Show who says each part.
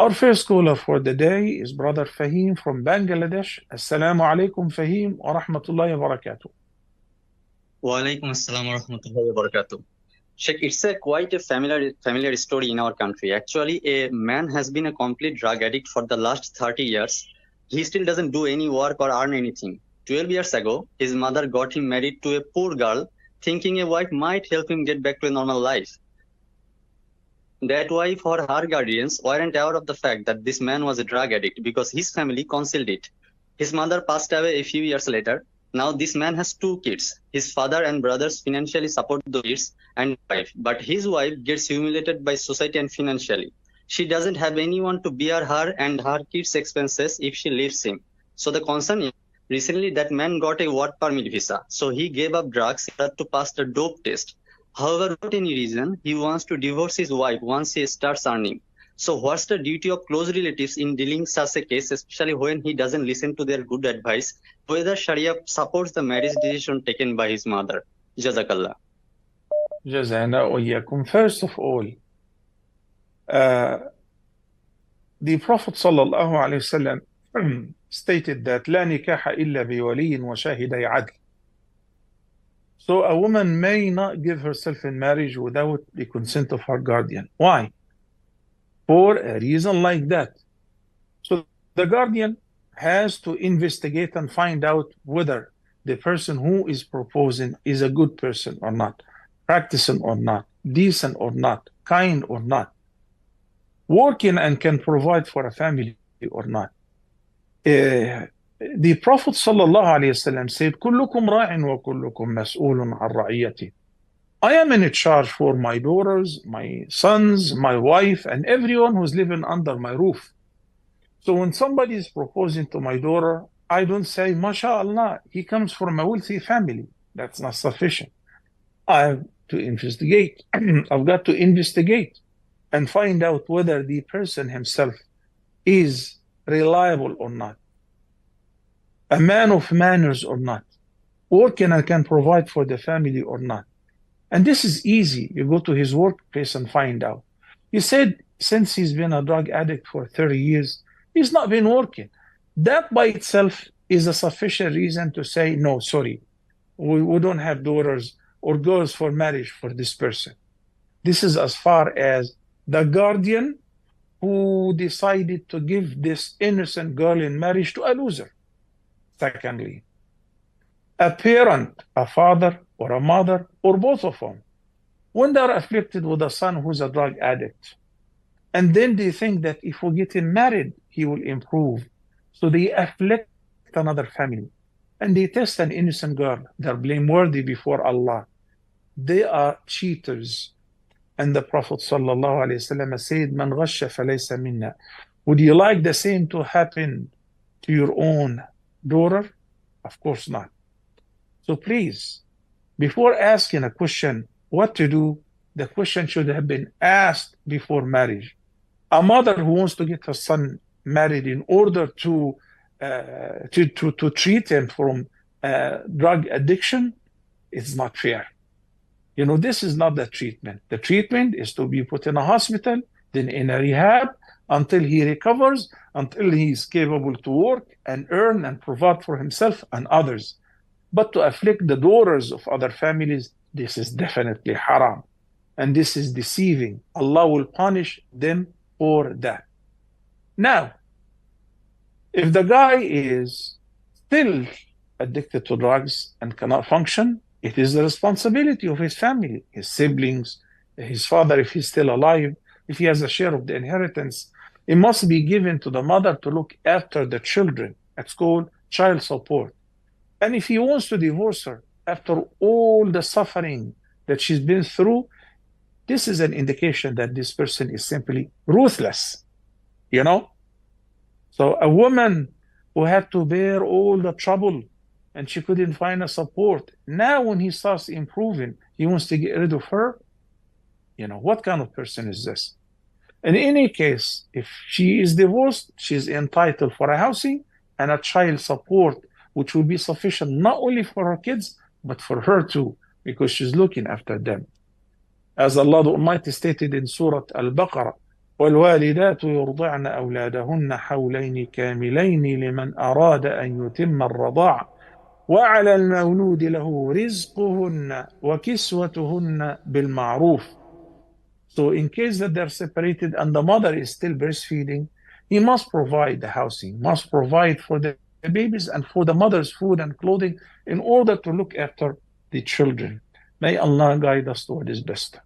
Speaker 1: Our first caller for the day is Brother Fahim from Bangladesh. Assalamu alaikum, Fahim, wa rahmatullahi wa barakatuh.
Speaker 2: Walaikum assalam wa rahmatullahi wa barakatuh. Sheikh, it's a quite a familiar story in our country. Actually, a man has been a complete drug addict for the last 30 years. He still doesn't do any work or earn anything. 12 years ago, his mother got him married to a poor girl, thinking a wife might help him get back to a normal life. That wife or her guardians weren't aware of the fact that this man was a drug addict because his family concealed it. His mother passed away a few years later. Now this man has 2 kids. His father and brothers financially support the kids and wife, but his wife gets humiliated by society and financially. She doesn't have anyone to bear her and her kids' expenses if she leaves him. So the concern is, recently that man got a work permit visa, so he gave up drugs in order to pass the dope test. However, without any reason, he wants to divorce his wife once he starts earning. So what's the duty of close relatives in dealing such a case, especially when he doesn't listen to their good advice, whether Sharia supports the marriage decision taken by his mother? Jazakallah.
Speaker 1: Jazana wa iyyakum. First of all, the Prophet sallallahu alayhi wasallam stated that لا نكاح إلا بولي وشاهدي عدل. So a woman may not give herself in marriage without the consent of her guardian. Why? For a reason like that. So the guardian has to investigate and find out whether the person who is proposing is a good person or not, practicing or not, decent or not, kind or not, working and can provide for a family or not. The Prophet ﷺ said, كلكم راع وكلكم مسؤول عن رعيته. I am in charge for my daughters, my sons, my wife, and everyone who's living under my roof. So when somebody is proposing to my daughter, I don't say, MashaAllah, he comes from a wealthy family. That's not sufficient. I have to investigate. I've got to investigate and find out whether the person himself is reliable or not, a man of manners or not, working and can provide for the family or not. And this is easy. You go to his workplace and find out. He said since he's been a drug addict for 30 years, he's not been working. That by itself is a sufficient reason to say, no, sorry, we don't have daughters or girls for marriage for this person. This is as far as the guardian who decided to give this innocent girl in marriage to a loser. Secondly, a parent, a father or a mother, or both of them, when they're afflicted with a son who's a drug addict, and then they think that if we get him married, he will improve. So they afflict another family, and they test an innocent girl. They're blameworthy before Allah. They are cheaters. And the Prophet ﷺ said, Man ghasha falaysa minna. Would you like the same to happen to your own daughter? Of course not. So please, before asking a question, what to do, the question should have been asked before marriage. A mother who wants to get her son married in order to treat him from drug addiction, it's not fair. You know, this is not the treatment. The treatment is to be put in a hospital, then in a rehab, until he recovers, until he is capable to work and earn and provide for himself and others. But to afflict the daughters of other families, this is definitely haram. And this is deceiving. Allah will punish them for that. Now, if the guy is still addicted to drugs and cannot function, it is the responsibility of his family, his siblings, his father, if he's still alive, if he has a share of the inheritance. It must be given to the mother to look after the children. It's called child support. And if he wants to divorce her after all the suffering that she's been through, this is an indication that this person is simply ruthless, you know? So a woman who had to bear all the trouble and she couldn't find a support, now when he starts improving, he wants to get rid of her. You know, what kind of person is this? In any case, if she is divorced, she's entitled for a housing and a child support, which will be sufficient not only for her kids, but for her too, because she's looking after them. As Allah the Almighty stated in Surah Al-Baqarah, والوالدات يرضعن أولادهن حولين كاملين لمن أراد أن يتم الرضاعة وعلى المولود له رزقهن وكسوتهن بالمعروف. So in case that they're separated and the mother is still breastfeeding, he must provide the housing, must provide for the babies and for the mother's food and clothing in order to look after the children. May Allah guide us toward His best.